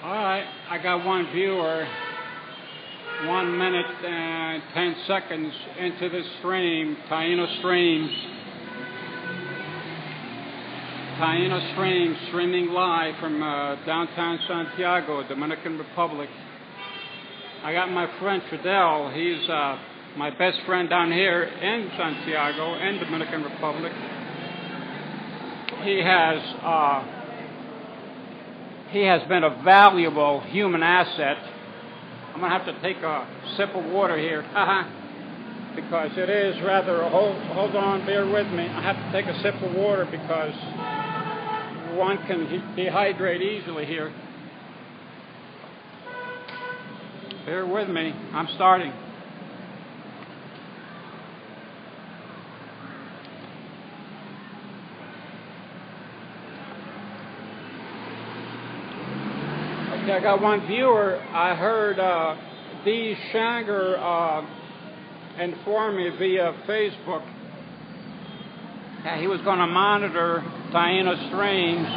All right, I got one viewer, 1 minute and 10 seconds into the stream, tainostream, streaming live from downtown Santiago, Dominican Republic. I got my friend Fidel. He's my best friend down here in Santiago, in Dominican Republic. He has been a valuable human asset. I'm going to have to take a sip of water here, because it is rather, hold on, bear with me. I have to take a sip of water because one can dehydrate easily here. Bear with me, I'm starting. Okay, I got one viewer. I heard D. Shanger inform me via Facebook that he was going to monitor tainostreams.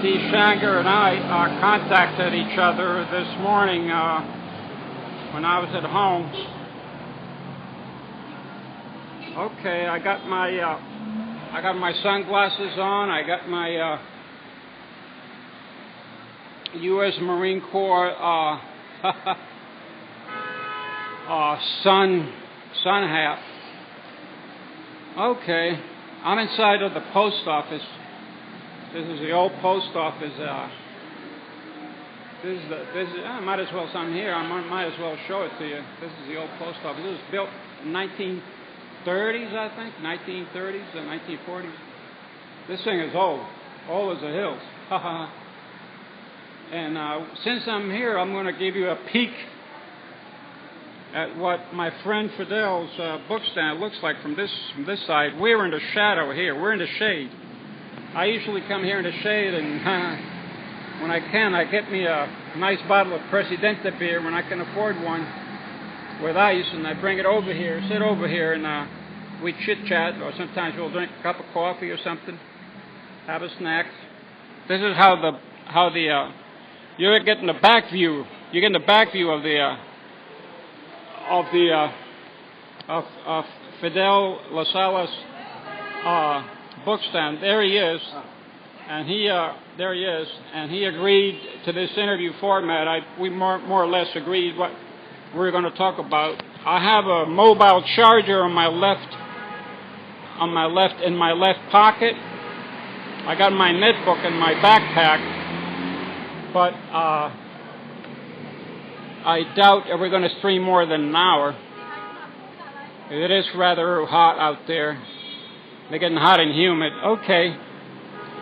D. Shanger and I contacted each other this morning when I was at home. Okay, I got my sunglasses on. I got my U.S. Marine Corps sun hat. Okay, I'm inside of the post office. This is the old post office. I might as well, I'm here. I might as well show it to you. This is the old post office. This was built in 1930s, I think, 1930s and 1940s. This thing is old as the hills. And since I'm here, I'm going to give you a peek at what my friend Fidel's book stand looks like from this side. We're in the shadow here. We're in the shade. I usually come here in the shade, and when I can, I get me a nice bottle of Presidente beer when I can afford one with ice, and I bring it over here, sit over here, and we chit-chat, or sometimes we'll drink a cup of coffee or something, have a snack. This is how the you're getting the back view. You're getting the back view of Fidel La Sala's book stand. There he is, and he agreed to this interview format. We more or less agreed what we're going to talk about. I have a mobile charger in my left pocket. I got my netbook in my backpack. But I doubt if we're going to stream more than an hour. It is rather hot out there. They're getting hot and humid. Okay,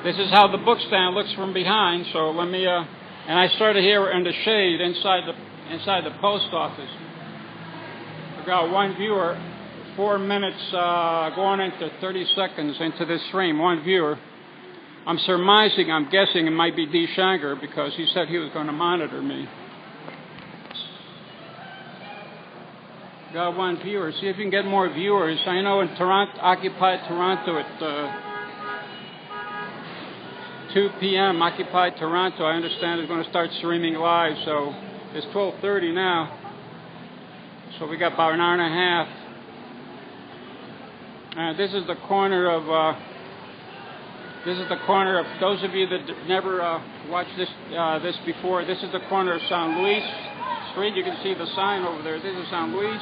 this is how the book stand looks from behind. So let me. And I started here in the shade inside the post office. I got one viewer. 4 minutes going into 30 seconds into this stream. One viewer. I'm surmising, I'm guessing it might be D. Shanger because he said he was going to monitor me. Got one viewer. See if you can get more viewers. I know in Toronto, Occupy Toronto at 2 p.m. Occupy Toronto, I understand, is going to start streaming live. So it's 12:30 now. So we got about an hour and a half. And this is the corner of. Those of you that never watched this before. This is the corner of San Luis Street. You can see the sign over there. This is San Luis.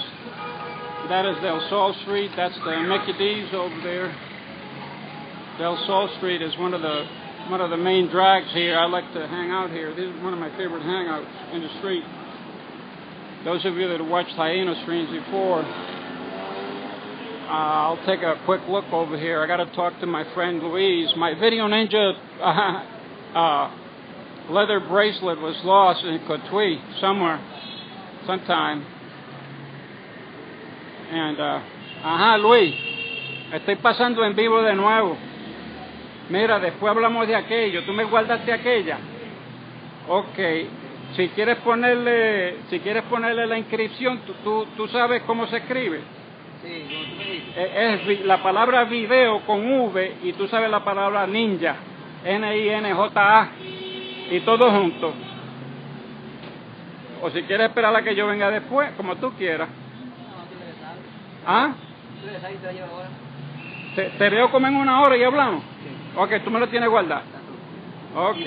That is Del Sol Street. That's the Mickey D's over there. Del Sol Street is one of the main drags here. I like to hang out here. This is one of my favorite hangouts in the street. Those of you that have watched tainostreams before. I'll take a quick look over here. I got to talk to my friend Louise. My Video Ninja leather bracelet was lost in Cotuí sometime. And, Luis, estoy pasando en vivo de nuevo. Mira, después hablamos de aquello. ¿Tú me guardaste aquella? Ok. Si quieres ponerle la inscripción, tú sabes cómo se escribe. Sí, es la palabra video con V y tú sabes la palabra ninja, Ninja. y todos juntos. O si quieres esperar a que yo venga después, como tú quieras. ¿Ah? ¿Te veo como en una hora y hablamos? Ok, tú me lo tienes guardado. Ok.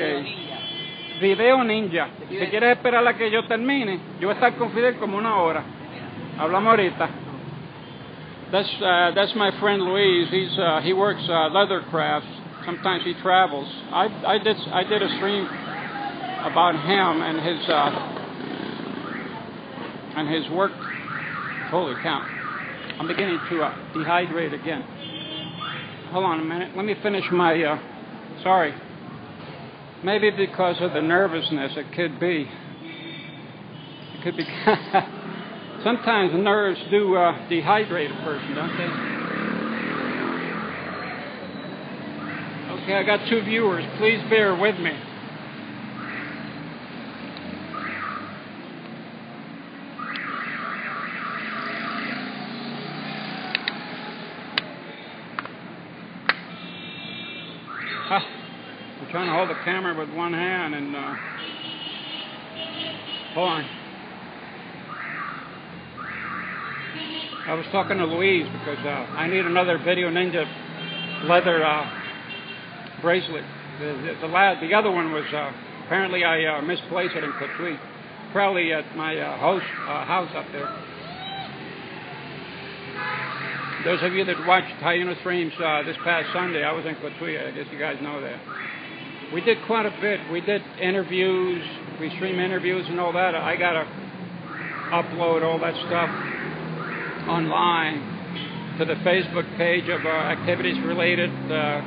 Video ninja. Si quieres esperar a que yo termine, yo voy a estar con Fidel como una hora. Hablamos ahorita. That's my friend Luis. He works leather crafts. Sometimes he travels. I did a stream about him and his work. Holy cow! I'm beginning to dehydrate again. Hold on a minute. Let me finish my. Sorry. Maybe because of the nervousness, it could be. It could be. Sometimes nerves do dehydrate a person, don't they? Okay, I got 2 viewers. Please bear with me. I'm trying to hold the camera with one hand and hold on. I was talking to Louise because I need another Video Ninja leather bracelet. The other one was apparently I misplaced it in Cotuí, probably at my house up there. Those of you that watched tainostreams this past Sunday, I was in Cotuí. I guess you guys know that. We did quite a bit. We did interviews. We stream interviews and all that. I got to upload all that stuff online to the Facebook page of activities related to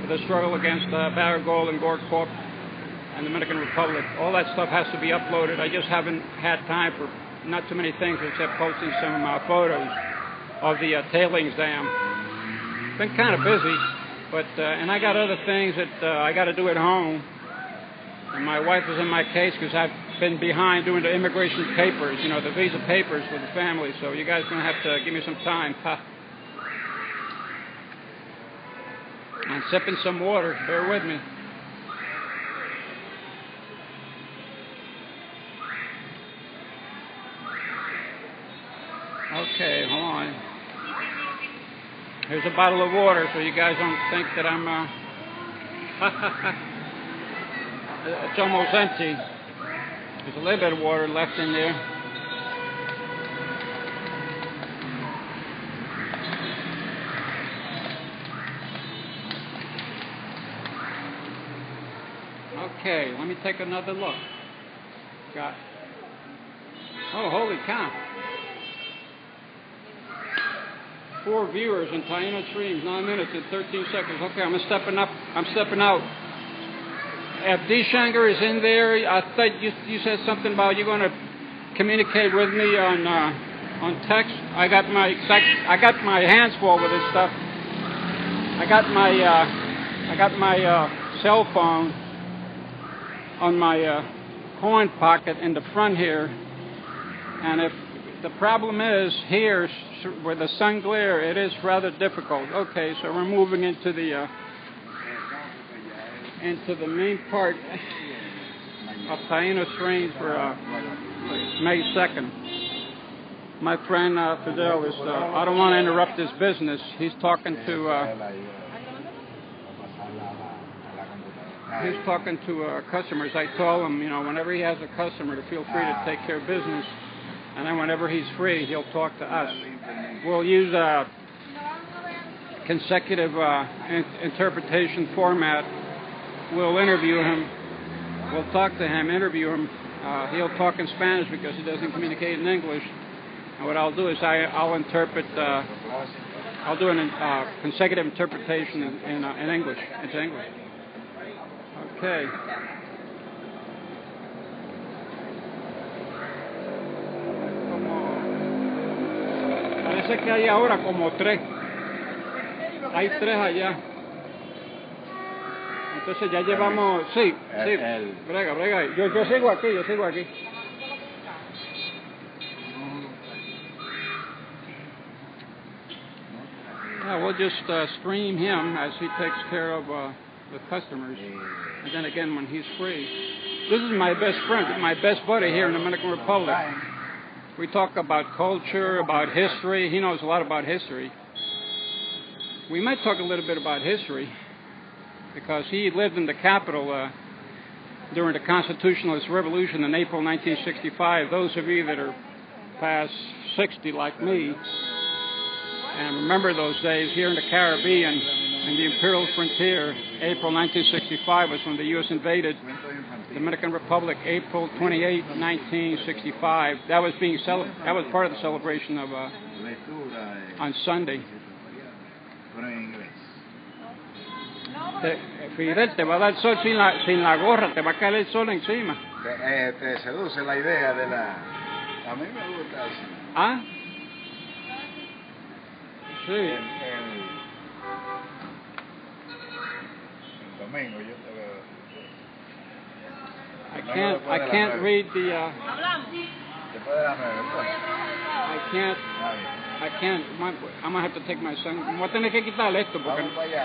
the struggle against Barrett Gold and Gore Corp and the Dominican Republic. All that stuff has to be uploaded. I just haven't had time for not too many things except posting some photos of the tailings dam. Been kind of busy, but and I got other things that I got to do at home. And my wife is in my case because I've been behind doing the immigration papers, you know, the visa papers with the family. So you guys are going to have to give me some time. I'm sipping some water. Bear with me. Okay, hold on. Here's a bottle of water so you guys don't think that I'm... It's almost empty. There's a little bit of water left in there. Okay, let me take another look. Got... Oh, holy cow. 4 viewers in tainostreams, 9 minutes and 13 seconds. Okay, I'm stepping up. I'm stepping out. If D. Shanger is in there, I thought you said something about you're going to communicate with me on text. I got my hands full with this stuff. I got my cell phone on my coin pocket in the front here, and if the problem is here where the sun glare, it is rather difficult. Okay, so we're moving into the main part of tainostreams for May 2nd. My friend Fidel is, I don't want to interrupt his business. He's talking to customers. I told him, you know, whenever he has a customer to feel free to take care of business. And then whenever he's free, he'll talk to us. We'll use a consecutive interpretation format. We'll interview him. We'll talk to him, interview him. He'll talk in Spanish because he doesn't communicate in English. And what I'll do is I'll interpret. I'll do a consecutive interpretation in English. Into English. Okay. Parece que hay ahora como 3. Hay 3 allá. Entonces ya llevamos... Sí, sí. Brega. Yo sigo aquí. Yeah, we'll just stream him as he takes care of with customers. And then again when he's free. This is my best friend, my best buddy here in the Dominican Republic. We talk about culture, about history. He knows a lot about history. We might talk a little bit about history because he lived in the capital during the Constitutionalist Revolution in April 1965. Those of you that are past 60 like me and remember those days here in the Caribbean and the imperial frontier, April 1965 was when the U.S. invaded the Dominican Republic, April 28, 1965. That was part of the celebration of on Sunday. Fidel, te va a dar sol sin la gorra, te va a caer el sol encima. Te seduce la idea de la... A mí me gusta eso. ¿Ah? Sí. El domingo yo te veo. I can't read the... Después de las 9, pues. I can't. I'm gonna have to take my son. Voy a tener que quitarle esto porque. Vamos para allá.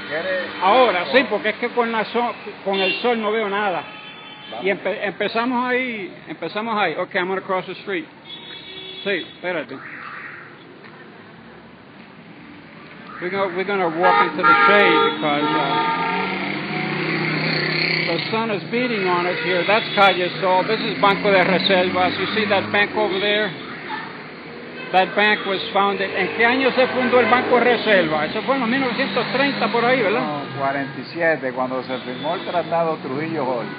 ¿Quieres? Ahora sí, porque es que con el sol no veo nada. Vamos. Y empezamos ahí. Okay, I'm gonna cross the street. Sí, espérate. We're gonna walk into the shade because the sun is beating on us here. That's Calle Sol. This is Banco de Reservas. You see that bank over there? That bank was founded. ¿En qué año se fundó el Banco de Reserva? Eso fue en los 1930 por ahí, ¿verdad? No, 47, cuando se firmó el Tratado Trujillo-Joly,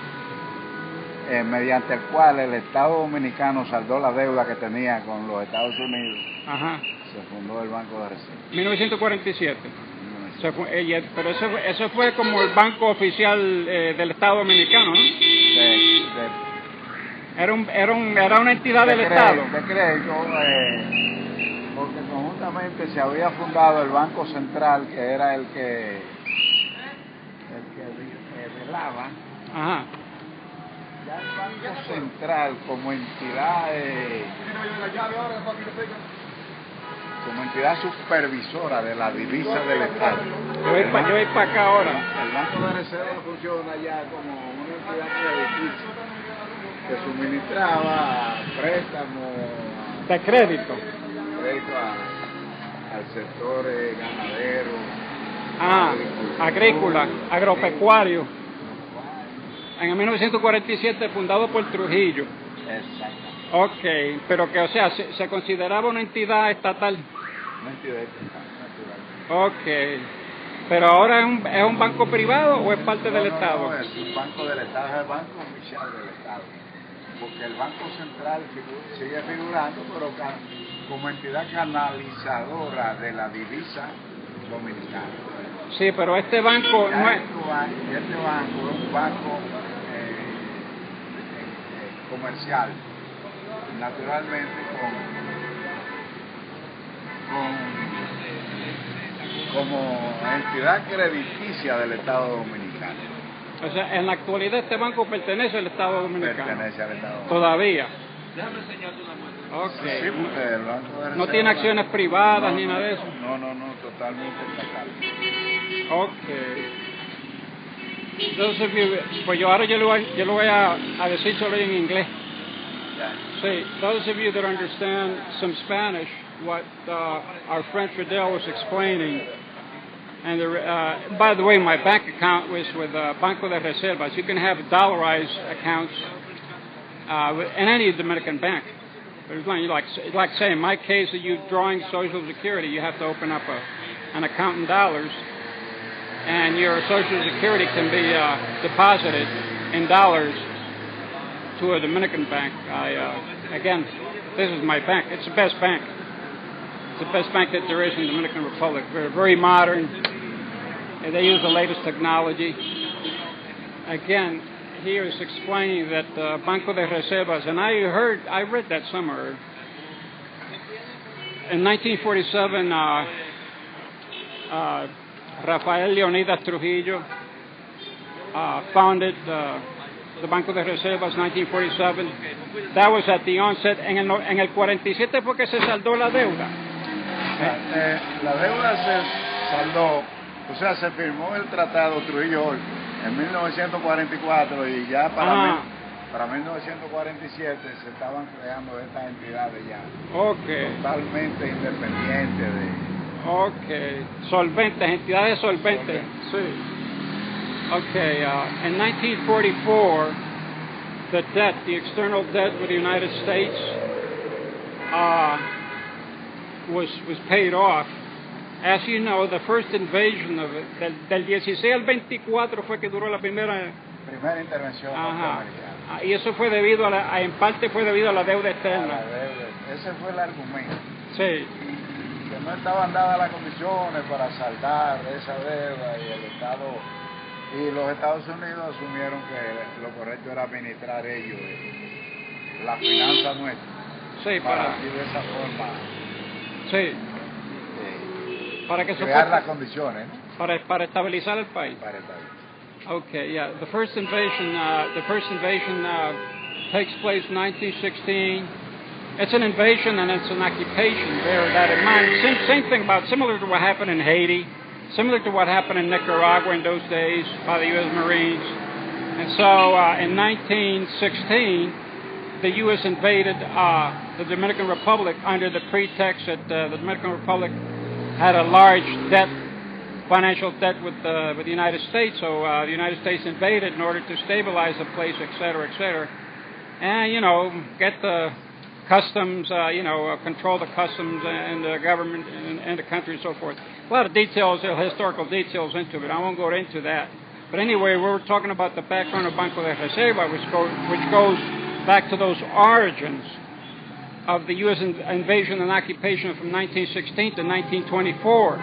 mediante el cual el Estado Dominicano saldó la deuda que tenía con los Estados Unidos. Ajá. Se fundó el Banco de Reserva. 1947. Pero eso fue como el banco oficial del Estado Dominicano, ¿no? Era una entidad del Estado. De crédito, porque conjuntamente se había fundado el Banco Central, que era el que velaba. Ajá. Ya el Banco Central como entidad supervisora de la divisa del Estado. Yo voy para acá ahora. El Banco de Reserva funciona ya como una entidad crediticia que suministraba préstamos de crédito al sector ganadero, agrícola, agropecuario. En el 1947 fundado por Trujillo. Exacto. Ok, pero que o sea, se consideraba una entidad estatal. Una entidad estatal. Ok. Pero ahora es un banco privado o es parte del Estado? No, es un banco del Estado, es el banco oficial del Estado. Porque el Banco Central sigue figurando, pero como entidad canalizadora de la divisa dominicana. Sí, pero este banco no es... Este banco es un banco comercial, naturalmente como entidad crediticia del Estado Dominicano. O sea, en la actualidad este banco pertenece al Estado Dominicano. Pertenece al Estado Dominicano. Todavía. Déjame enseñarte una muestra. Okay. Sí, porque el Banco de Reserva no tiene acciones privadas ni nada de eso. No, totalmente estatal. Okay. Entonces, pues yo ahora yo lo voy a decir solo en inglés. Sí, those of you that understand some Spanish, what our friend Fidel was explaining. And by the way, my bank account was with Banco de Reservas. You can have dollarized accounts in any Dominican bank. But like say, in my case, that you drawing Social Security, you have to open up an account in dollars, and your Social Security can be deposited in dollars to a Dominican bank. Again, this is my bank. It's the best bank. It's the best bank that there is in the Dominican Republic. Very modern. They use the latest technology. Again, he was explaining that Banco de Reservas, and I read that somewhere. In 1947, Rafael Leonidas Trujillo founded the Banco de Reservas, 1947. That was at the onset. En el 47 fue que se saldó la deuda. La deuda se saldó O sea, se firmó el tratado Trujillo en 1944 y ya para 1947 se estaban creando estas entidades ya totalmente independientes solventes, entidades solventes. Sí. In 1944, the external debt with the United States was paid off. As you know, the first invasion of it, del 16 al 24 fue que duró la primera intervención norteamericana. Y eso fue debido en parte fue debido a la deuda externa. Ese fue el argumento. Sí. Que no estaban dadas las condiciones para saldar esa deuda y los Estados Unidos asumieron que lo correcto era administrar ellos la finanza nuestra. Sí, para así de esa forma. Sí. Para que crear las condiciones, ¿no? Para estabilizar el país. Para estabilizar. Okay, yeah. The first invasion takes place in 1916. It's an invasion and it's an occupation. Bear that in mind. Same thing similar to what happened in Haiti, similar to what happened in Nicaragua in those days by the U.S. Marines. And so in 1916, the U.S. invaded the Dominican Republic under the pretext that the Dominican Republic had a large financial debt with the United States, so the United States invaded in order to stabilize the place, et cetera, and get the customs, control the customs and the government and the country and so forth. A lot of details, historical details into it. I won't go into that. But anyway, we're talking about the background of Banco de Reserva, which goes back to those origins of the U.S. invasion and occupation from 1916 to 1924.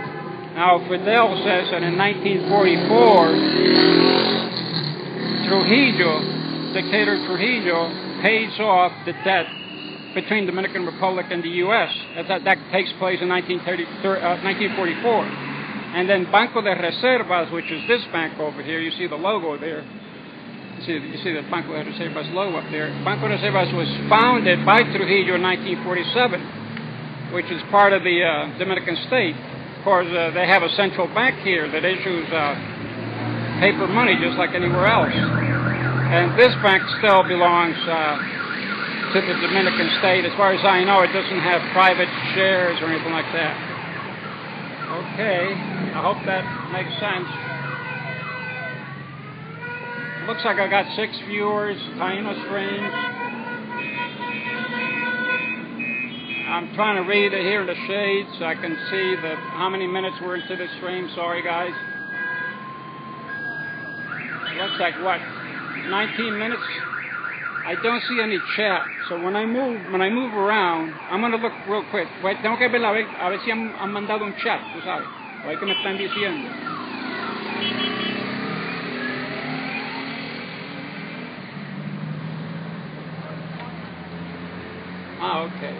Now, Fidel says that in 1944, dictator Trujillo pays off the debt between Dominican Republic and the U.S. That takes place in 1944. And then Banco de Reservas, which is this bank over here, you see the logo there. You see the Banco de Reservas logo up there. Banco de Reservas was founded by Trujillo in 1947, which is part of the Dominican state. Of course, they have a central bank here that issues paper money just like anywhere else. And this bank still belongs to the Dominican state. As far as I know, it doesn't have private shares or anything like that. Okay, I hope that makes sense. Looks like I got 6 viewers, tainostream. I'm trying to read it here in the shade so I can see how many minutes we're into the stream. Sorry, guys. Looks like, 19 minutes? I don't see any chat, so when I move around, I'm going to look real quick. Tengo que ver a ver si han mandado un chat, tú sabes. A ver qué me están diciendo. Okay.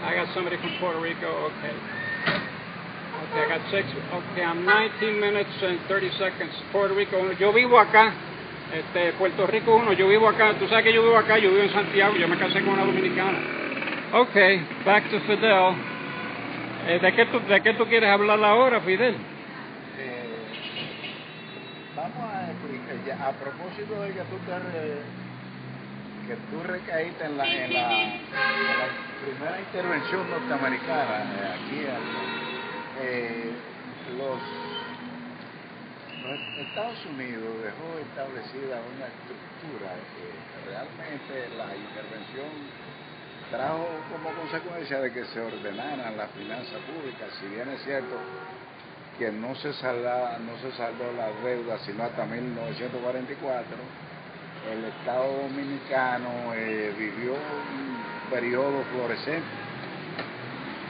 I got somebody from Puerto Rico. Okay, I got 6. Okay, I'm 19 minutes and 30 seconds. Puerto Rico. Yo vivo acá. Puerto Rico 1. Yo vivo acá. Tú sabes que yo vivo acá. Yo vivo en Santiago. Yo me casé con una dominicana. Okay, back to Fidel. ¿De qué tú quieres hablar ahora, Fidel? Vamos a explicar. A propósito de que tú recaíste en la primera intervención norteamericana aquí los Estados Unidos dejó establecida una estructura que realmente la intervención trajo como consecuencia de que se ordenaran las finanzas públicas, si bien es cierto que no se saldó la deuda sino hasta 1944. El Estado Dominicano vivió un periodo florecente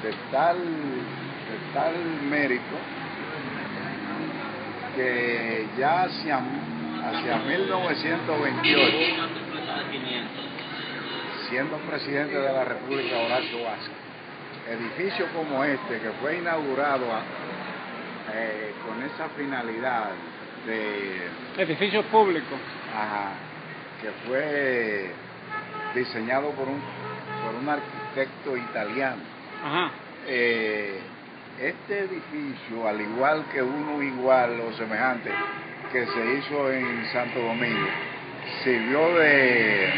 de tal mérito que ya hacia 1928, siendo presidente de la República Horacio Vázquez, edificio como este que fue inaugurado con esa finalidad de edificio público. Ajá, que fue diseñado por un arquitecto italiano. Ajá. este edificio, al igual que uno igual o semejante que se hizo en Santo Domingo, sirvió de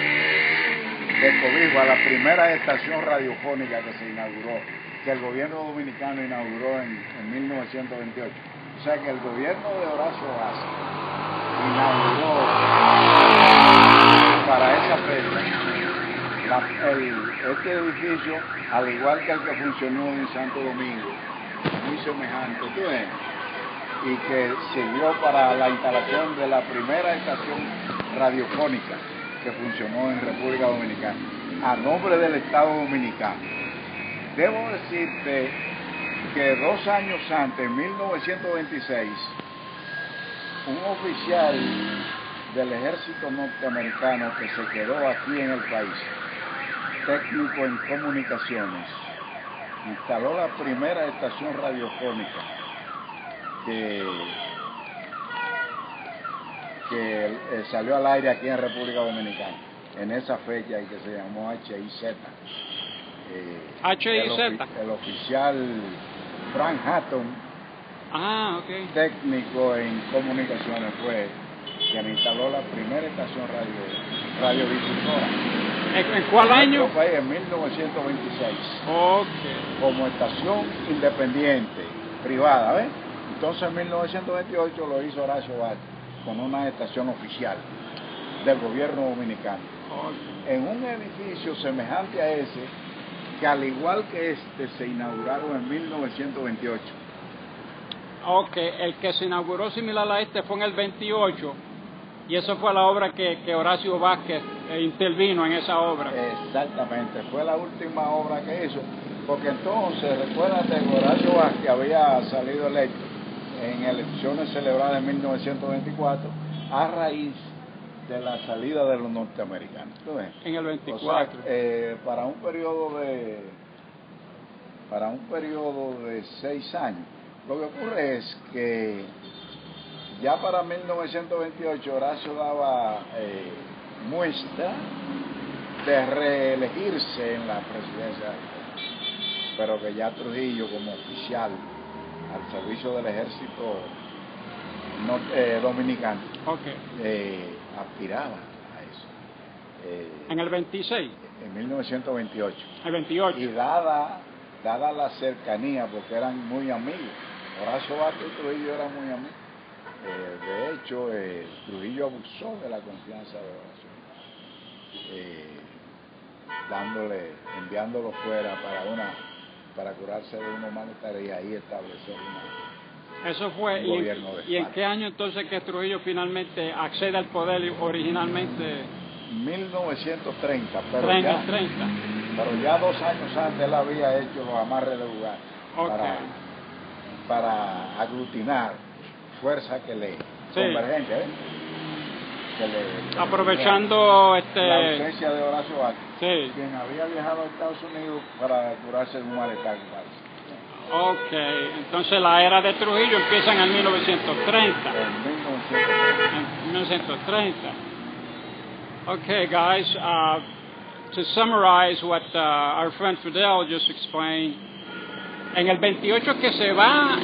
cobijo a la primera estación radiofónica que se inauguró, que el gobierno dominicano inauguró en 1928. O sea que el gobierno de Horacio Vázquez inauguró para esa fecha este edificio, al igual que el que funcionó en Santo Domingo, muy semejante, ¿tú ves? Y que sirvió para la instalación de la primera estación radiofónica que funcionó en República Dominicana, a nombre del Estado Dominicano. Debo decirte que 2 años antes, en 1926, un oficial del ejército norteamericano que se quedó aquí en el país, técnico en comunicaciones, instaló la primera estación radiofónica que salió al aire aquí en República Dominicana, en esa fecha, y que se llamó HIZ. El oficial Frank Hatton, técnico en comunicaciones, fue quien instaló la primera estación radiodifusora. ¿En cuál año? Fue en 1926. Okay. Como estación independiente, privada, ¿ves? Entonces en 1928 lo hizo Horacio Vázquez con una estación oficial del gobierno dominicano. Okay. En un edificio semejante a ese, que al igual que este se inauguraron en 1928. Ok, el que se inauguró similar a este fue en el 28, y eso fue la obra que Horacio Vázquez intervino en esa obra. Exactamente, fue la última obra que hizo, porque entonces, recuérdate que Horacio Vázquez había salido electo en elecciones celebradas en 1924 a raíz de la salida de los norteamericanos. ¿Tú ves? En el 24. O sea, para un periodo de 6 años. Lo que ocurre es que ya para 1928 Horacio daba muestra de reelegirse en la presidencia, pero que ya Trujillo, como oficial al servicio del ejército dominicano, aspiraba a eso. ¿En el 26? En 1928. El 28. Y dada la cercanía, porque eran muy amigos, Horacio Vázquez y Trujillo eran muy amigos. De hecho, Trujillo abusó de la confianza de Horacio, enviándolo fuera para curarse de una malestar y ahí establecer eso fue, un gobierno de ¿Y en qué año entonces que Trujillo finalmente accede al poder originalmente? 1930, pero 30. Pero ya 2 años antes él había hecho los amarres de lugar para aglutinar fuerza que le convergente, aprovechando la ausencia de Horacio Vázquez, sí, quien había viajado a Estados Unidos para curarse de un malestar. Ok, entonces la era de Trujillo empieza en el 1930. En 1930. Okay, guys, to summarize what our friend Fidel just explained, en el 28 que se va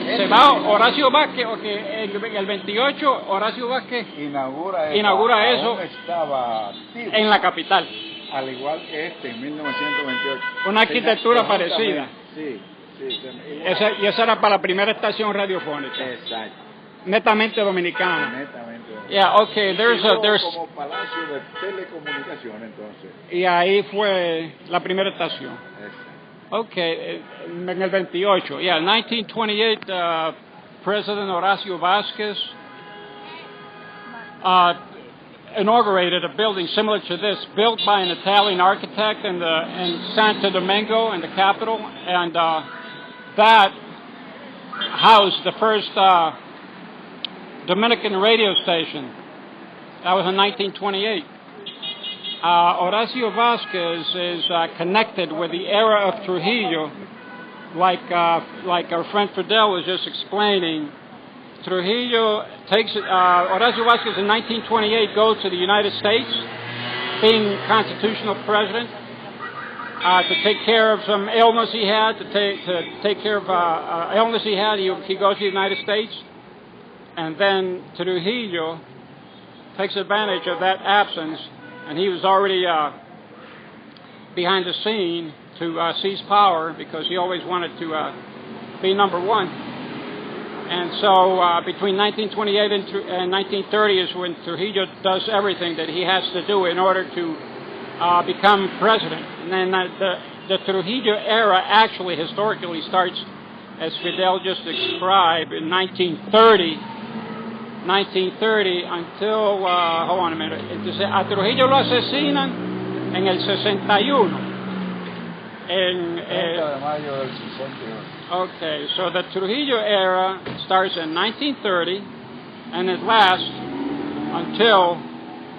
Horacio Vázquez, en el 28 Horacio Vázquez inaugura eso estaba activo, en la capital. Al igual que en 1928. Una arquitectura parecida. Sí. Y esa era para la primera estación radiofónica. Exacto. Netamente dominicana. Yeah, okay, there's como palacio de telecomunicaciones entonces. Y ahí fue la primera estación. Exacto. Okay, en el 28. Yeah, 1928, President Horacio Vázquez inaugurated a building similar to this, built by an Italian architect in Santo Domingo, in the capital, and that housed the first Dominican radio station. That was in 1928. Horacio Vázquez is connected with the era of Trujillo, like our friend Fidel was just explaining. Trujillo takes Horacio Vázquez in 1928 goes to the United States, being constitutional president, to take care of some illness he had, to take care of illness he had. He goes to the United States, and then Trujillo takes advantage of that absence, and he was already behind the scene to seize power because he always wanted to be number one. And so between 1928 and 1930 is when Trujillo does everything that he has to do in order to become president. And then the Trujillo era actually historically starts, as Fidel just described, in 1930 until, hold on a minute, entonces a Trujillo lo asesinan en el 61. 30 de mayo del 68. Okay, so the Trujillo era starts in 1930 and it lasts until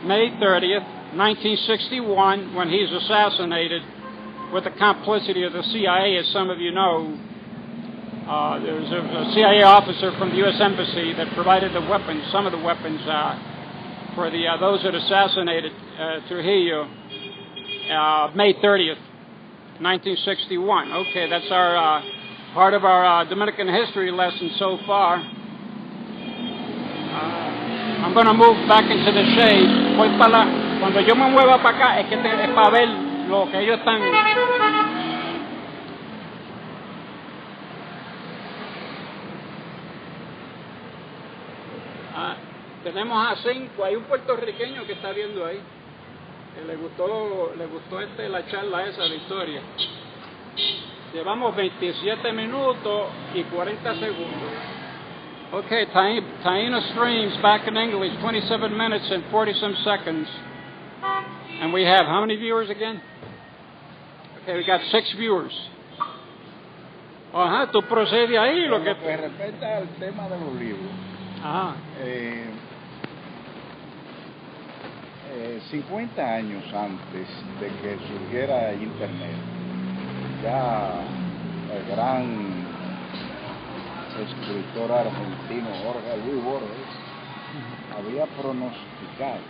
May 30th, 1961, when he's assassinated with the complicity of the CIA. As some of you know, there was a CIA officer from the U.S. Embassy that provided the weapons, some of the weapons for those that assassinated Trujillo, May 30th, 1961. Okay, that's our part of our Dominican history lesson so far. I'm going to move back into the shade. Cuando yo me mueva para acá es para ver lo que ellos están. Tenemos a 5. Hay un puertorriqueño que está viendo ahí. Que le gustó la charla esa de historia. Llevamos 27 minutos y 40 segundos. Okay, tainostream's back in English, 27 minutes and 40-some seconds. And we have how many viewers again? Okay, we got 6 viewers. Ajá, tú procede ahí. Lo que respecta al tema de los libros. Ajá. 50 años antes de que surgiera Internet, ya el gran escritor argentino Jorge Luis Borges había pronosticado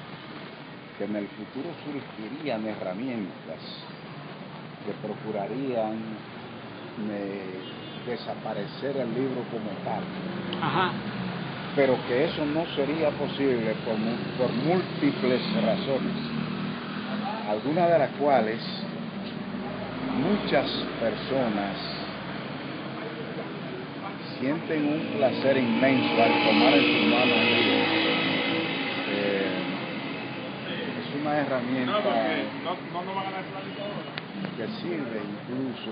que en el futuro surgirían herramientas que procurarían desaparecer el libro como tal. Ajá. Pero que eso no sería posible por múltiples razones, algunas de las cuales muchas personas sienten un placer inmenso al tomar en sus manos el libro. Es una herramienta que sirve incluso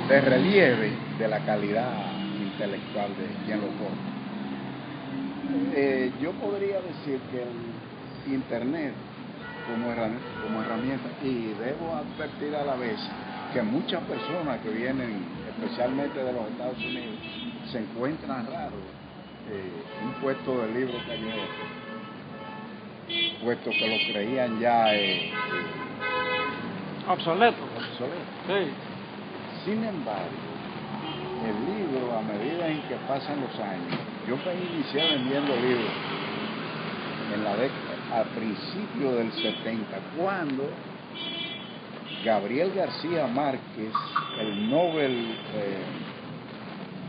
de relieve de la calidad intelectual de quien lo corta. Yo podría decir que el Internet como herramienta, y debo advertir a la vez que muchas personas que vienen especialmente de los Estados Unidos se encuentran raro un puesto de libro callejero, puesto que lo creían ya obsoleto. Sí. Sin embargo, el libro, a medida en que pasan los años, yo me inicié vendiendo libros en la década, a principios del 70, cuando Gabriel García Márquez, el Nobel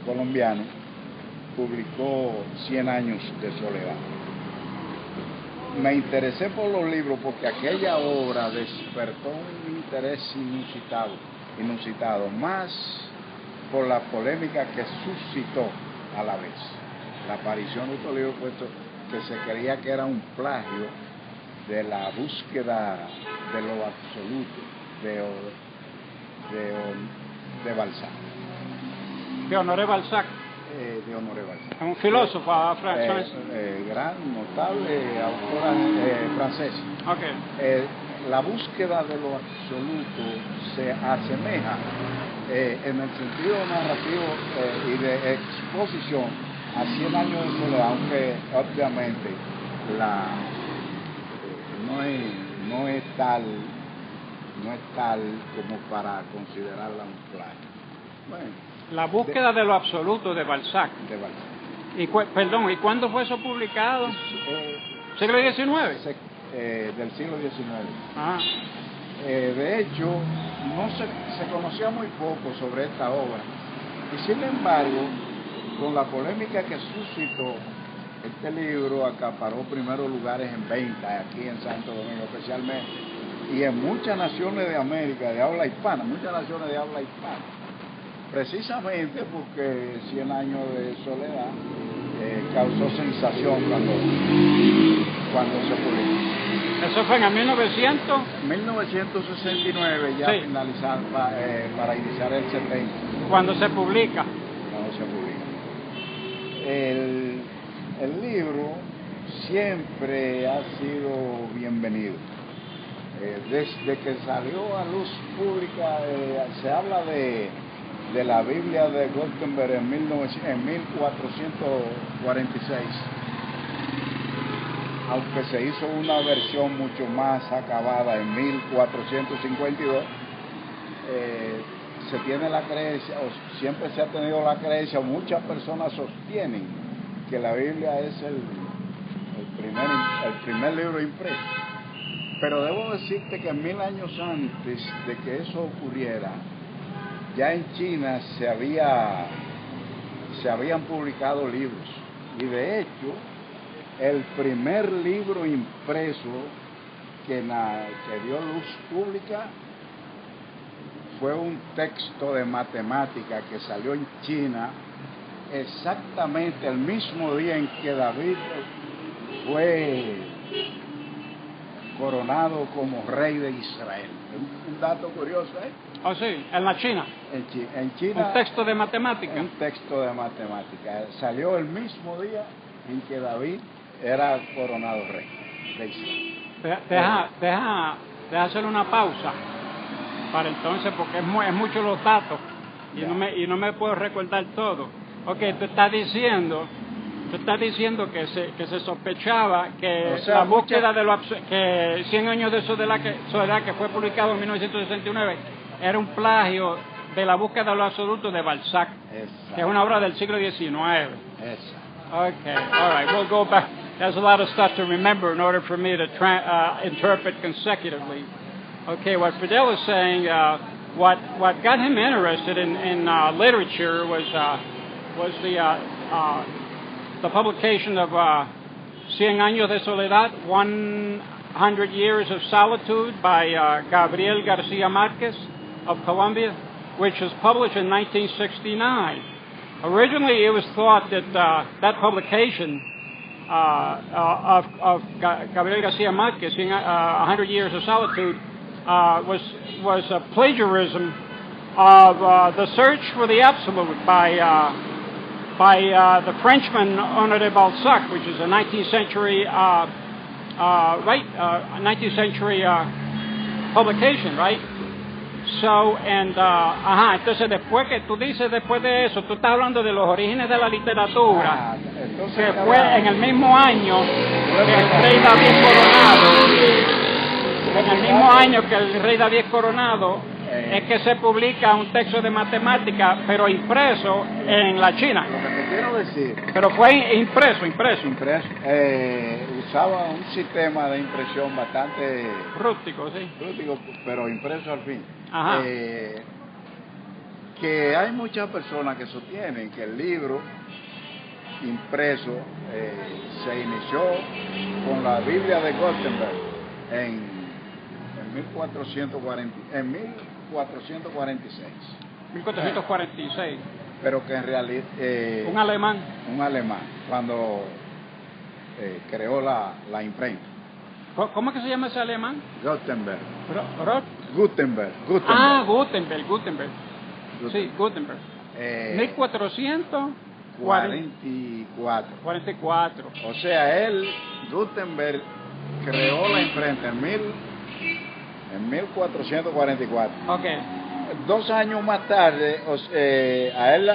colombiano, publicó 100 años de soledad. Me interesé por los libros porque aquella obra despertó un interés inusitado, más por la polémica que suscitó a la vez la aparición de estos libros, puesto que se creía que era un plagio de la búsqueda de lo absoluto de Balzac. De Honoré Balzac. De Honoré Balzac. Un filósofo francés. Gran, notable autora francés. Okay. La búsqueda de lo absoluto se asemeja en el sentido narrativo y de exposición a 100 años de soledad, aunque obviamente no es tal como para considerarla un plagio. Bueno, la búsqueda de lo absoluto de Balzac. ¿Y cuándo fue eso publicado? ¿Siglo XIX? Del siglo XIX. Ah. De hecho, no se conocía muy poco sobre esta obra. Y sin embargo, con la polémica que suscitó, este libro acaparó primeros lugares en venta aquí en Santo Domingo especialmente, y en muchas naciones de América de habla hispana, precisamente porque 100 años de soledad causó sensación cuando se publicó. ¿Eso fue en 1900? 1969 ya Sí. finalizar para iniciar el 70. Cuando se publica. Cuando se publica. El libro siempre ha sido bienvenido. Desde que salió a luz pública, se habla de la Biblia de Gutenberg en 1446. Aunque se hizo una versión mucho más acabada en 1452, se tiene la creencia, o siempre se ha tenido la creencia, muchas personas sostienen que la Biblia es el primer libro impreso. Pero debo decirte que 1000 años antes de que eso ocurriera, ya en China se habían publicado libros. Y de hecho, el primer libro impreso que dio luz pública fue un texto de matemática que salió en China exactamente el mismo día en que David fue coronado como rey de Israel. Un dato curioso, ¿eh? Oh, sí, en la China. En China. Un texto de matemática. Un texto de matemática. Salió el mismo día en que David era coronado rey de Israel. Deja hacer una pausa para entonces, porque es mucho los datos y no me puedo recordar todo. Ok, tú estás diciendo que se sospechaba que, o sea, la búsqueda de que 100 años de soledad que fue publicado en 1969 era un plagio de la búsqueda de lo absoluto de Balzac. Exacto. Que es una obra del siglo XIX. Exacto. Okay, all right, we'll go back. There's a lot of stuff to remember in order for me to interpret consecutively. Okay, what Fidel is saying, what got him interested in literature was the publication of Cien Años de Soledad, 100 Years of Solitude by Gabriel García Márquez of Colombia, which was published in 1969. Originally, it was thought that that publication of Gabriel García Márquez, 100 Years of Solitude, was a plagiarism of The Search for the Absolute by the Frenchman Honoré de Balzac, which is a 19th century 19th century publication, right? So, entonces después que tú dices después de eso, tú estás hablando de los orígenes de la literatura, que fue en el mismo año que el rey David Coronado, es que se publica un texto de matemática, pero impreso en la China. Lo que te quiero decir. Pero fue impreso. Usaba un sistema de impresión bastante rústico, sí. Rústico, pero impreso al fin. Ajá. Que hay muchas personas que sostienen que el libro impreso se inició con la Biblia de Gutenberg en 1446. 1446. Pero que en realidad... un alemán, cuando creó la imprenta. ¿Cómo es que se llama ese alemán? Gutenberg. Gutenberg. Ah, Gutenberg. Sí, Gutenberg. 1444. O sea, Gutenberg creó la imprenta en 1444. Okay. 2 años más tarde, él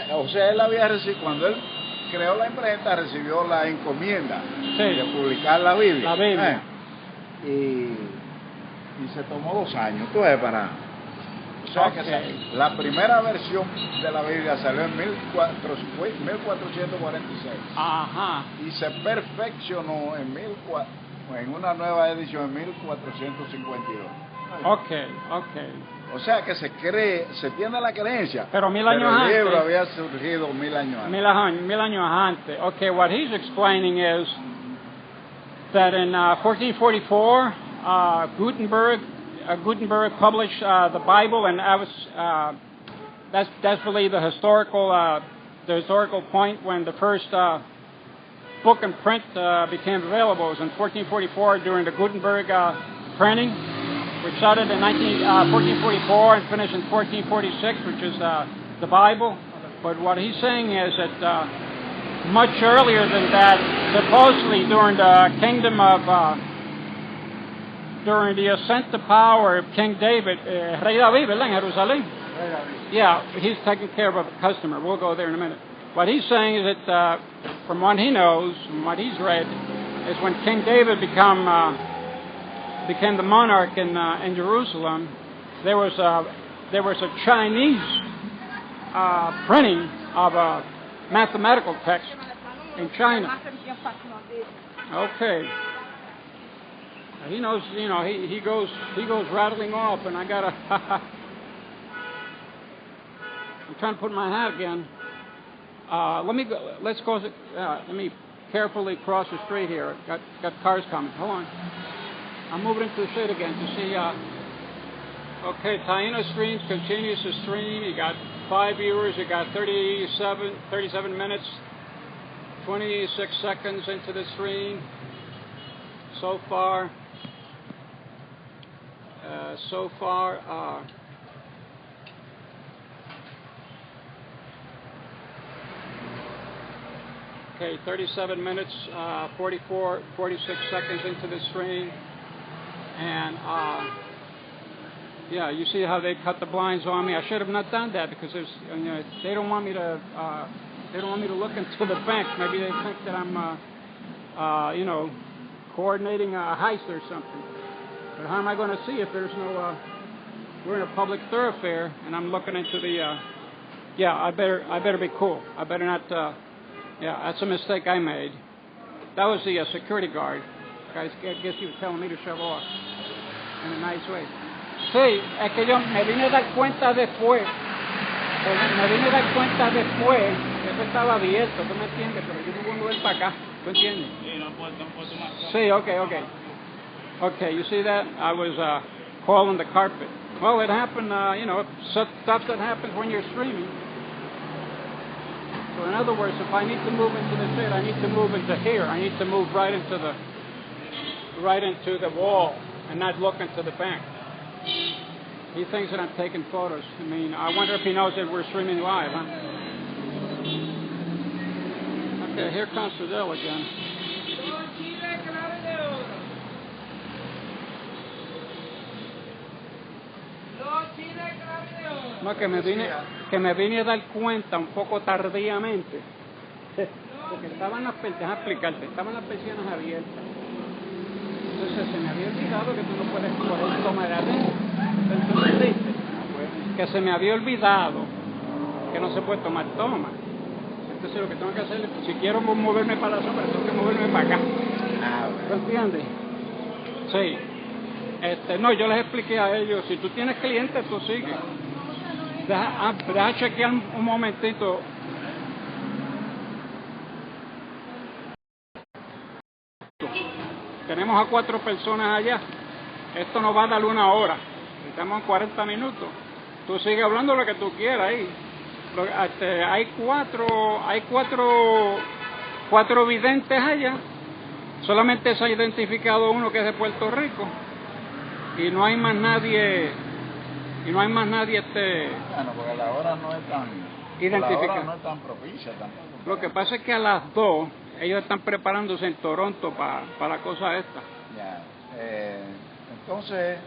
había recibido, cuando él creó la imprenta, recibió la encomienda de publicar la Biblia. Y se tomó 2 años, tú ves, para... O sea, que la primera versión de la Biblia salió en 1446. Ajá. Y se perfeccionó en una nueva edición en 1452. Okay, okay. O sea que se tiene la creencia, Pero 1000 años el antes. libro había surgido 1000 años antes. Mil años antes. Okay, what he's explaining is that in 1444, Gutenberg published the Bible, and that's really the historical point when the first book in print became available. It was in 1444 during the Gutenberg printing, which started in 1444 and finished in 1446, which is the Bible. But what he's saying is that much earlier than that, supposedly during the kingdom of, during the ascent to power of King David, Rey David, ¿verdad? En Jerusalén. Yeah, he's taking care of a customer. We'll go there in a minute. What he's saying is that, from what he knows, from what he's read, is when King David became the monarch in Jerusalem, there was a Chinese printing of a mathematical text in China. Okay. He knows, you know, he goes rattling off, and I gotta. I'm trying to put my hat again. Let's go. Let me carefully cross the street here. Got cars coming. Hold on. I'm moving into the shade again to see. Okay, tainostream continues to stream. You got 5 viewers. You got 37 minutes, 26 seconds into the stream so far. Okay, 37 minutes, 46 seconds into the stream, and yeah, you see how they cut the blinds on me. I should have not done that because there's, you know, they don't want me to look into the bank. Maybe they think that I'm, you know, coordinating a heist or something. But how am I going to see if there's no? We're in a public thoroughfare, and I'm looking into the. Yeah, I better be cool. I better not. Yeah, that's a mistake I made. That was the security guard. I guess he was telling me to shove off in a nice way. Sí, es que yo me vine a dar cuenta después. Me vine a dar cuenta después que eso estaba abierto, ¿tú me entiendes? Pero yo me voy a mover para acá, ¿tú entiendes? Sí, okay. Okay, you see that? I was calling the carpet. Well, it happened, you know, stuff that happens when you're streaming. So in other words, if I need to move into the shade, I need to move into here. I need to move right into the wall and not look into the bank. He thinks that I'm taking photos. I mean, I wonder if he knows that we're streaming live, huh? Okay, here comes Fidel again. No, que me vine a dar cuenta un poco tardíamente. Porque estaban las persianas abiertas. Entonces se me había olvidado que tú no puedes coger toma de adentro. Entonces, que se me había olvidado que no se puede tomar toma. Entonces lo que tengo que hacer es, si quiero moverme para la sombra, tengo que moverme para acá. ¿Tú entiendes? Sí. No, yo les expliqué a ellos, si tú tienes clientes, tú sigues. Deja chequear un momentito. Tenemos a 4 personas allá. Esto nos va a dar 1 hora. Estamos en 40 minutos. Tú sigues hablando lo que tú quieras ahí. Hay cuatro videntes allá. Solamente se ha identificado uno que es de Puerto Rico. Y no hay más nadie. Bueno, porque la hora no es tan identificada. La hora no es tan propicia tampoco. Lo que pasa es que a las 2 ellos están preparándose en Toronto para la cosa esta. Ya. Entonces,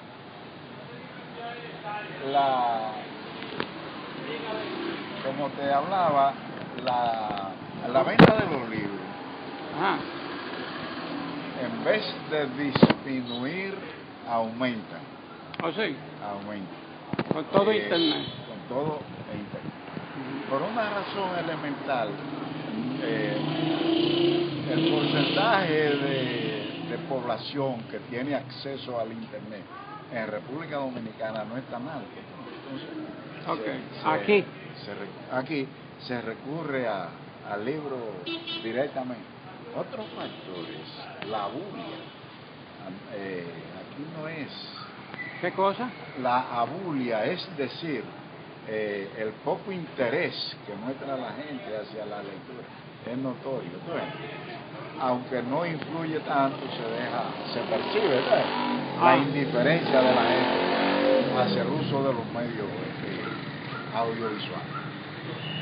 como te hablaba, la venta de los libros, Ajá. en vez de disminuir, aumenta. ¿Oh, sí? Aumenta. Con todo internet. Con todo internet. Por una razón elemental, el porcentaje de población que tiene acceso al internet en República Dominicana no está mal. Entonces, Aquí. aquí se recurre al libro directamente. Otros factores, la abulia. Aquí no es. ¿Qué cosa? La abulia, es decir, el poco interés que muestra la gente hacia la lectura es notorio. Entonces, aunque no influye tanto, se percibe, ¿verdad? La indiferencia de la gente hacia el uso de los medios audiovisuales.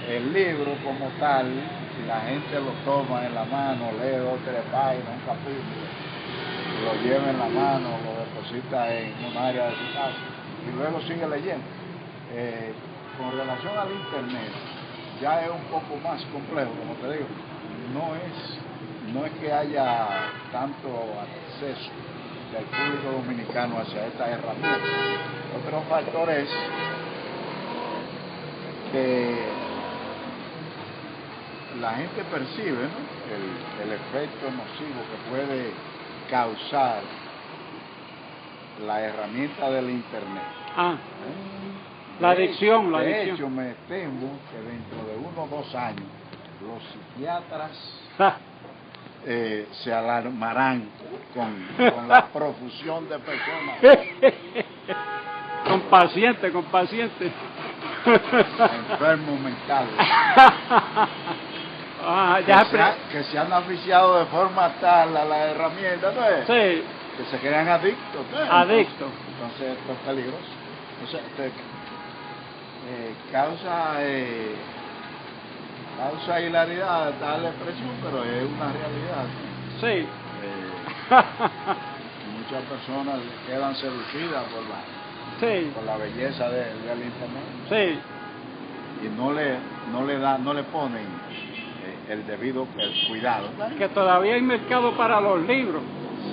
El libro como tal, la gente lo toma en la mano, lee 2 o 3 páginas, un capítulo, lo lleva en la mano, lo deposita en un área de su casa y luego sigue leyendo. Con relación al internet, ya es un poco más complejo, como te digo, no es que haya tanto acceso del público dominicano hacia esta herramienta. Otro factor es que la gente percibe, ¿no?, el efecto nocivo que puede causar la herramienta del internet. La adicción, la de adicción. hecho, me temo que dentro de 1 o 2 años los psiquiatras se alarmarán con la profusión de personas con paciente. enfermos mentales que se han aficiado de forma tal a la herramienta, ¿no es? Sí. Que se crean adictos, ¿no es? Adictos. Entonces esto es peligroso. Entonces, causa hilaridad tal expresión, pero es una realidad. Sí. Muchas personas quedan seducidas por la belleza del internet. Sí. Y no le ponen el debido cuidado. Que todavía hay mercado para los libros,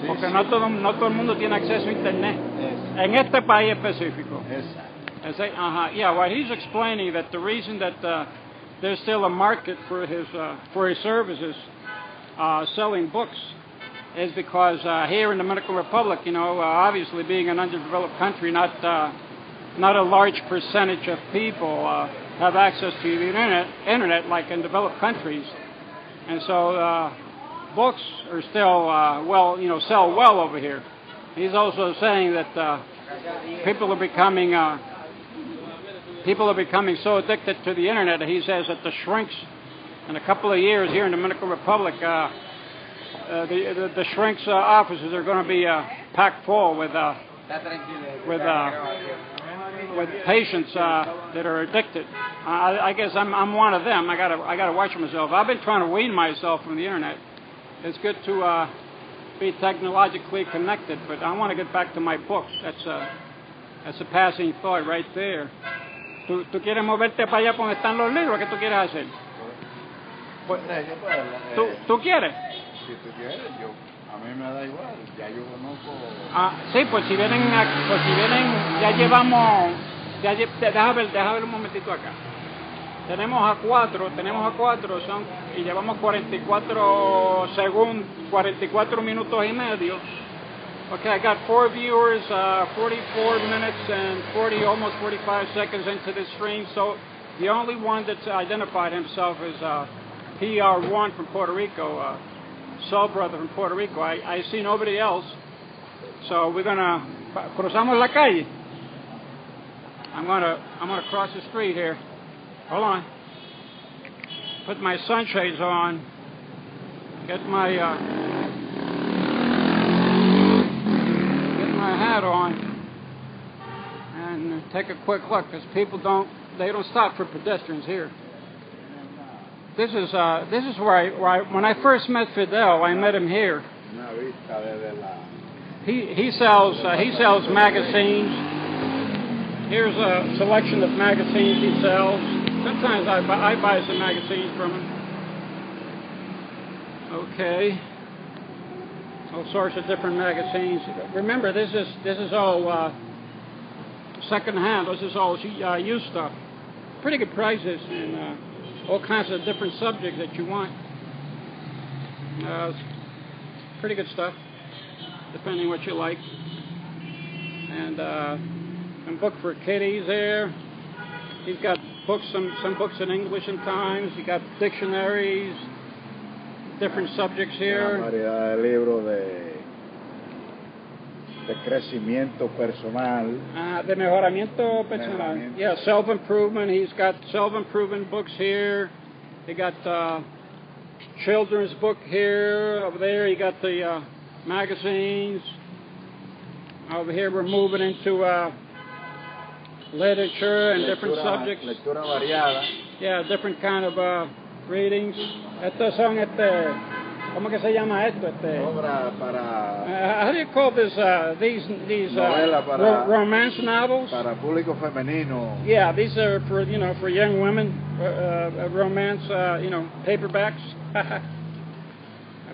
porque no todo el mundo tiene acceso a internet. En este país específico. Exacto. Yeah, well, he's explaining that the reason that there's still a market for his services selling books is because here in the Dominican Republic, obviously being an underdeveloped country, not a large percentage of people have access to the internet like in developed countries, and so books are still sell well over here. He's also saying that people are becoming so addicted to the internet that he says that the shrinks in a couple of years here in the Dominican Republic, the shrinks offices are going to be packed full with patients that are addicted. I guess I'm one of them. I gotta watch myself. I've been trying to wean myself from the internet. It's good to be technologically connected, but I want to get back to my books. That's a passing thought right there. ¿Tú quieres moverte para allá donde están los libros? ¿Qué tú quieres hacer? ¿Tú quieres? Si tú quieres, a mí me da igual, ya yo conozco. Sí, pues si vienen, ya llevamos, déjame ver un momentito acá. Tenemos a cuatro, y llevamos 44 minutos y medio. Okay, I got 4 viewers, 44 minutes and almost 45 seconds into this stream. So the only one that's identified himself is PR1 from Puerto Rico, Soul Brother from Puerto Rico. I see nobody else. So we're gonna cruzamos la calle. I'm gonna cross the street here. Hold on. Put my sunshades on. Get my hat on and take a quick look, because people don't stop for pedestrians here. This is where when I first met Fidel, I met him here. He sells magazines. Here's a selection of magazines he sells. Sometimes I buy some magazines from him. Okay. All sorts of different magazines. Remember, this is all second-hand. This is all used stuff. Pretty good prices and all kinds of different subjects that you want. Pretty good stuff, depending what you like. and some book for kiddies there. He's got books, some books in English sometimes. He got dictionaries, different subjects Una here. variedad de libros de crecimiento personal. De mejoramiento personal. Mejoramiento. Yeah, self-improvement. He's got self-improvement books here. He got children's book here. Over there, he got the magazines. Over here, we're moving into literature and different subjects. Lectura variada. Yeah, different kind of readings. Estos son ¿cómo que se llama esto? Obra para How do you call this? These novela para romance novels. Para público femenino. Yeah, these are for for young women. Romance, paperbacks.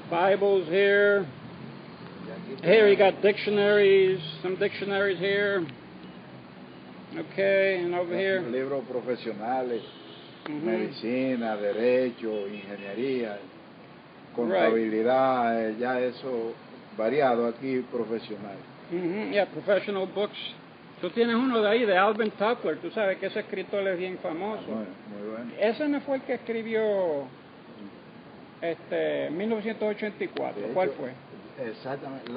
Bibles here. Here you got dictionaries. Some dictionaries here. Okay, and over here. Libros profesionales, medicina, derecho, ingeniería, contabilidad, ya eso variado aquí profesional. Yeah, professional books. Tú tienes uno de ahí, de Alvin Toffler, tú sabes que ese escritor es bien famoso. Muy bueno. Ese no fue el que escribió 1984, De ¿cuál hecho, fue? Exactamente,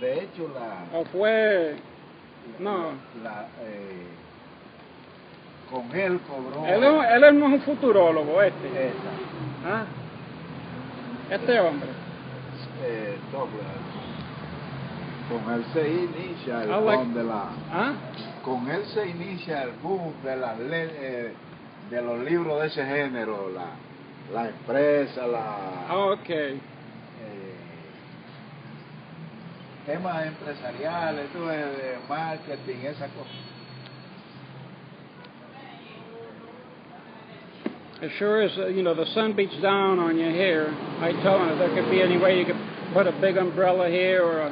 de hecho ¿O fue? No. Con él cobró. Él no es un futurólogo, este. Esa. ¿Ah? Este hombre. Douglas. Con él se inicia el boom de la. ¿Ah? Con él se inicia el boom de las de los libros de ese género, la empresa, Okay. Temas empresariales, de marketing, esas cosas. It sure is, the sun beats down on you here. I told him if there could be any way you could put a big umbrella here or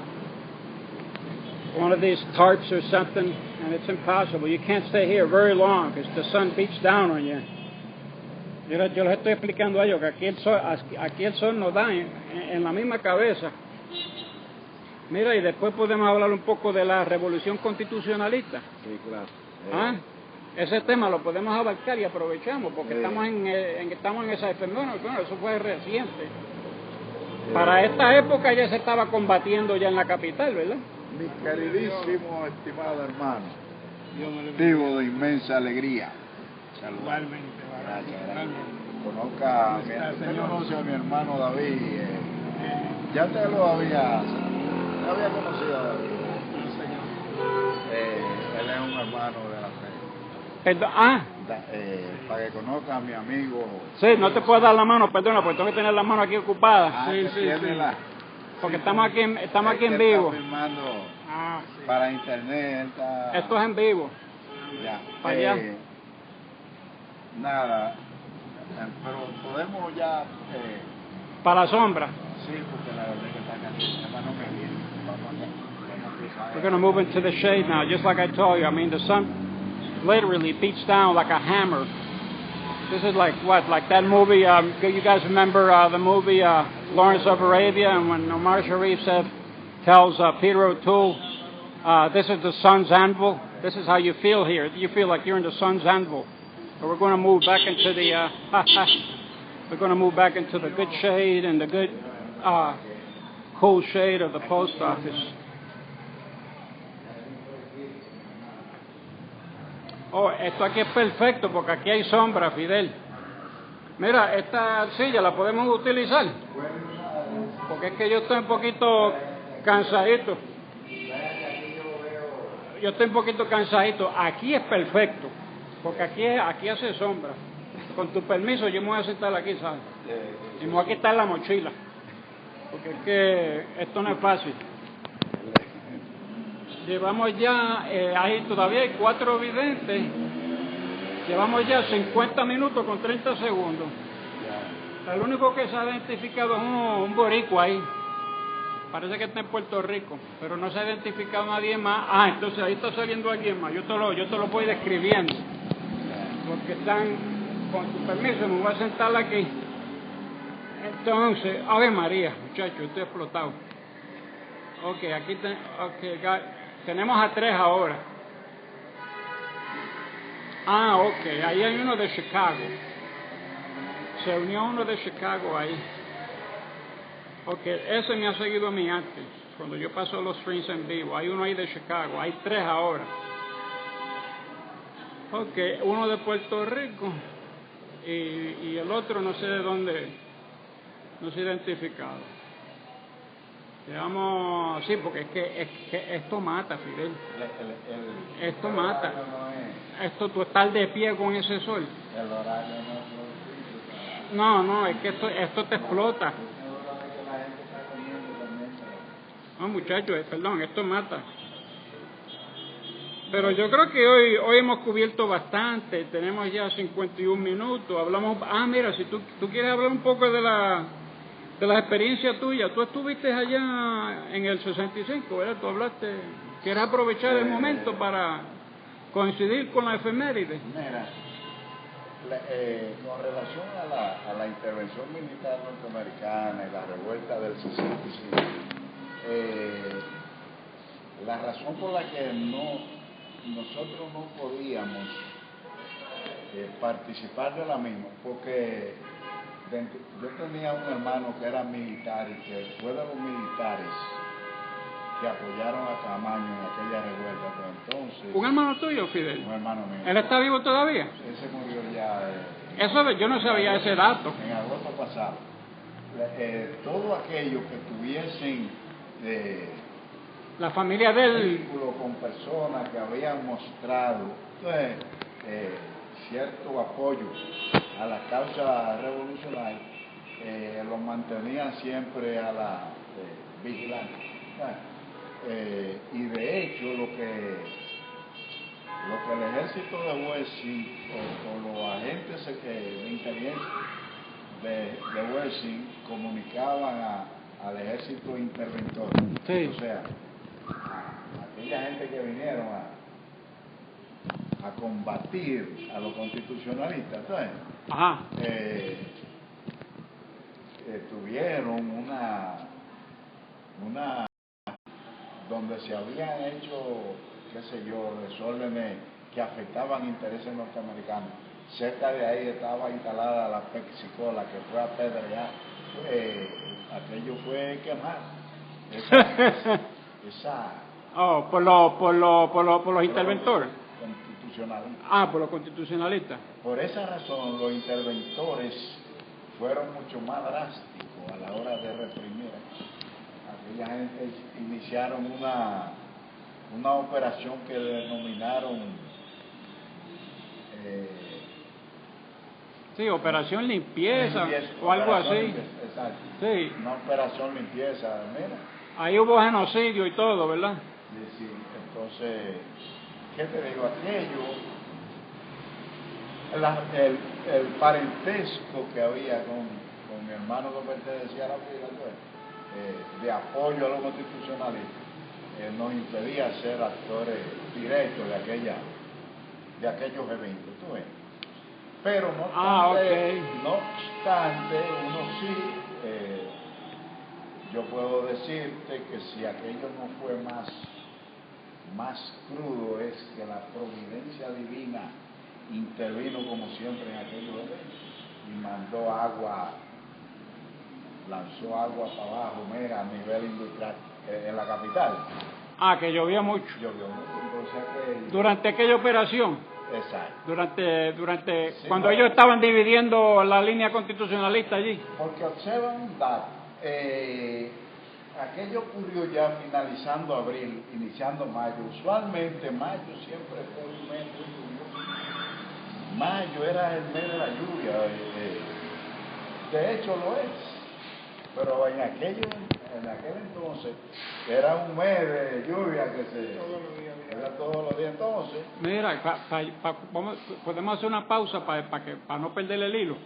one of these tarps or something, and it's impossible. You can't stay here very long because the sun beats down on you. Yo les estoy explicando a ellos que aquí el sol nos da en la misma cabeza. Mira, y después podemos hablar un poco de la revolución constitucionalista. Sí, claro. ¿Ah? Ese tema lo podemos abarcar y aprovechamos porque estamos en esa bueno, eso fue reciente. Para esta época ya se estaba combatiendo ya en la capital, ¿verdad? Mi queridísimo, estimado hermano, motivo de inmensa alegría. Igualmente, gracias. Usted conoce a mi hermano David. Ya te lo había conocido a David. Él es un hermano de la fe. Para que conozca a mi amigo. Sí, no te puedo dar la mano, perdona, porque tengo que tener la mano aquí ocupada. Sí. Porque estamos aquí en vivo. Está filmando para internet. Esto es en vivo. Ya. Para allá. Nada. Pero podemos ya. Para la sombra. Sí, porque la verdad que está caliente. Además no me viene. We're going to move into the shade now, just like I told you. I mean, the sun literally beats down like a hammer. This is like what? Like that movie, you guys remember the movie Lawrence of Arabia, and when Omar Sharif tells Peter O'Toole, this is the sun's anvil. This is how you feel here. You feel like you're in the sun's anvil. But we're going to move back into the good shade and the good cool shade of the post office. Oh, esto aquí es perfecto porque aquí hay sombra, Fidel. Mira, esta silla la podemos utilizar. Porque es que yo estoy un poquito cansadito. Aquí es perfecto. Porque aquí hace sombra. Con tu permiso, yo me voy a sentar aquí, ¿sabes? Y me voy a quitar la mochila. Porque es que esto no es fácil. Llevamos ya, ahí todavía hay 4 videntes. Llevamos ya 50 minutos con 30 segundos. El único que se ha identificado es un boricua ahí. Parece que está en Puerto Rico, pero no se ha identificado nadie más. Entonces ahí está saliendo alguien más. Yo te lo voy describiendo. Porque están, con tu permiso, me voy a sentar aquí. Entonces, Ave María, muchachos, estoy explotado. Ok, aquí está. Ok, Tenemos a 3 ahora. Ah, ok, ahí hay uno de Chicago. Se unió uno de Chicago ahí. Ok, ese me ha seguido a mí antes, cuando yo paso los streams en vivo. Hay uno ahí de Chicago, hay 3 ahora. Ok, uno de Puerto Rico y el otro no sé de dónde, no se ha identificado. Digamos, sí, porque es que esto mata, Fidel. Esto mata. Esto, tú estás de pie con ese sol. El horario No, es que esto te explota. No, muchachos, perdón, esto mata. Pero yo creo que hoy hemos cubierto bastante, tenemos ya 51 minutos, hablamos, mira, si tú quieres hablar un poco de las experiencias tuyas, tú estuviste allá en el 65, ¿verdad? Tú hablaste, ¿quieres aprovechar el momento para coincidir con la efeméride? Mira, con relación a la intervención militar norteamericana y la revuelta del 65, la razón por la que nosotros no podíamos participar de la misma, porque yo tenía un hermano que era militar y que fue de los militares que apoyaron a Camaño en aquella revuelta. Pero entonces, ¿Un hermano tuyo, Fidel? un hermano mío. ¿Él está vivo todavía? Él se murió ya. Eso yo no sabía ese dato. En agosto pasado. Todo aquello que tuviesen La familia de él. vínculo con personas que habían mostrado cierto apoyo a la causa revolucionaria, los mantenían siempre a la vigilancia. Y de hecho lo que el ejército de Wessing o los agentes de inteligencia de Wessing comunicaban al ejército interventor, sí. O sea, a aquella gente que vinieron a combatir a los constitucionalistas, ¿sabes? Ajá. Tuvieron una donde se habían hecho, qué sé yo, desórdenes que afectaban intereses norteamericanos. Cerca de ahí estaba instalada la Pexicola, que fue apedreada. Aquello fue quemado. Esa Oh, por los interventores. Constitucionalistas. Por los constitucionalistas. Por esa razón, los interventores fueron mucho más drásticos a la hora de reprimir. Aquella gente iniciaron una operación que denominaron sí, operación limpieza o algo así. Exacto. Sí. Una operación limpieza, mira. Ahí hubo genocidio y todo, ¿verdad? Sí. Entonces, ¿qué te digo? Aquello, el parentesco que había con mi hermano que pertenecía a la fila, de apoyo a los constitucionalistas, nos impedía ser actores directos de aquellos eventos, ¿tú ves? Pero no obstante, uno sí, yo puedo decirte que si aquello no fue más crudo, es que la providencia divina intervino como siempre en aquellos eventos y mandó agua, lanzó agua para abajo, mira, a nivel industrial en la capital. Que llovía mucho. Llovió mucho, entonces durante aquella operación. Exacto. Durante Sí, cuando ellos estaban dividiendo la línea constitucionalista allí. Porque observan un dato, aquello ocurrió ya finalizando abril, iniciando mayo. Usualmente mayo siempre fue un mes muy lluvioso. Mayo era el mes de la lluvia, de hecho lo es. Pero en aquel entonces era un mes de lluvia que era todos los días. Entonces, mira, podemos hacer una pausa para no perder el hilo.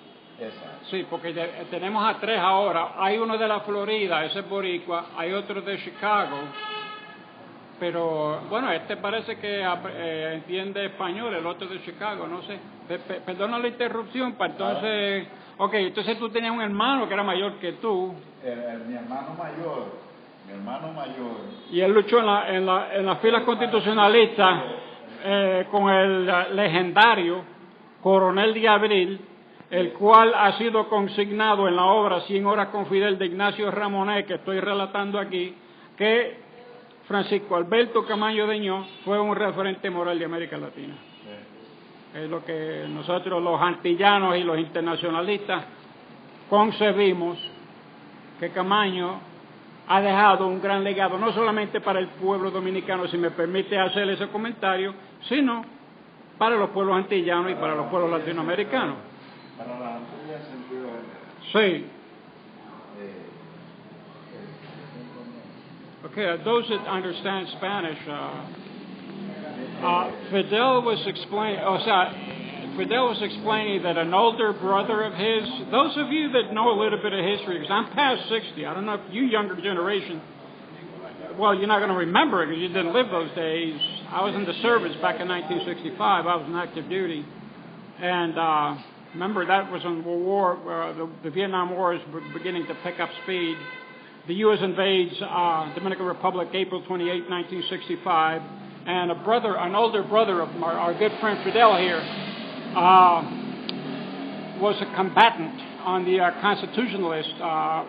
Exacto. Sí, porque tenemos a 3 ahora. Hay uno de la Florida, ese es boricua, hay otro de Chicago, pero bueno, este parece que entiende español, el otro de Chicago, no sé. Perdona la interrupción, para entonces, entonces tú tenías un hermano que era mayor que tú. Mi hermano mayor mi hermano mayor, y él luchó en las filas constitucionalistas con el legendario Coronel de Abril, el cual ha sido consignado en la obra 100 horas con Fidel de Ignacio Ramonet, que estoy relatando aquí, que Francisco Alberto Camaño Deñó fue un referente moral de América Latina. Es lo que nosotros los antillanos y los internacionalistas concebimos, que Camaño ha dejado un gran legado, no solamente para el pueblo dominicano, si me permite hacer ese comentario, sino para los pueblos antillanos y para los pueblos latinoamericanos. para la Antillas en sentido general. Sí. Okay, those that understand Spanish, Fidel was explaining that an older brother of his, those of you that know a little bit of history, because I'm past 60, I don't know if you younger generation, well, you're not going to remember it because you didn't live those days. I was in the service back in 1965. I was in active duty. And remember, that was when World War, the Vietnam War is beginning to pick up speed. The U.S. invades Dominican Republic April 28, 1965. And an older brother of our good friend Fidel here, was a combatant on the constitutionalist,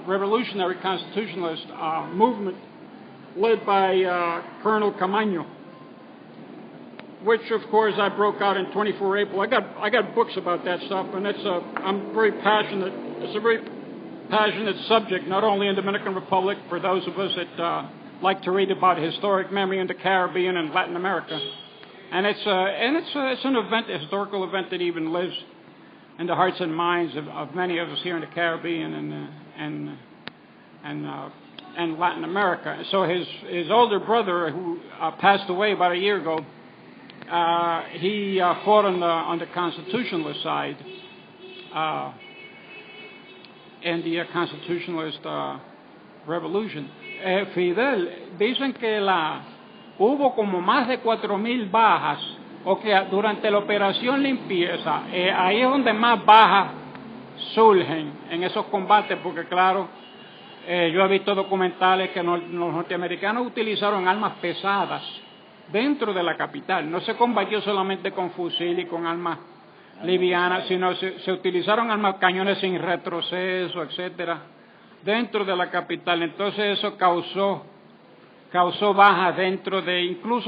revolutionary constitutionalist movement led by Colonel Camaño, which of course I broke out in 24 April. I got books about that stuff, and I'm very passionate. It's a very passionate subject, not only in the Dominican Republic for those of us that like to read about historic memory in the Caribbean and Latin America, and it's an event, a historical event that even lives in the hearts and minds of many of us here in the Caribbean and Latin America. So his older brother, who passed away about a year ago, he fought on the constitutionalist side, in the constitutionalist revolution. Fidel, dicen que hubo como más de 4,000 bajas, o que durante la operación limpieza, ahí es donde más bajas surgen en esos combates, porque claro, yo he visto documentales que los norteamericanos utilizaron armas pesadas dentro de la capital. No se combatió solamente con fusil y con armas livianas, sino se utilizaron armas, cañones sin retroceso, etcétera, dentro de la capital. Entonces eso causó bajas dentro de incluso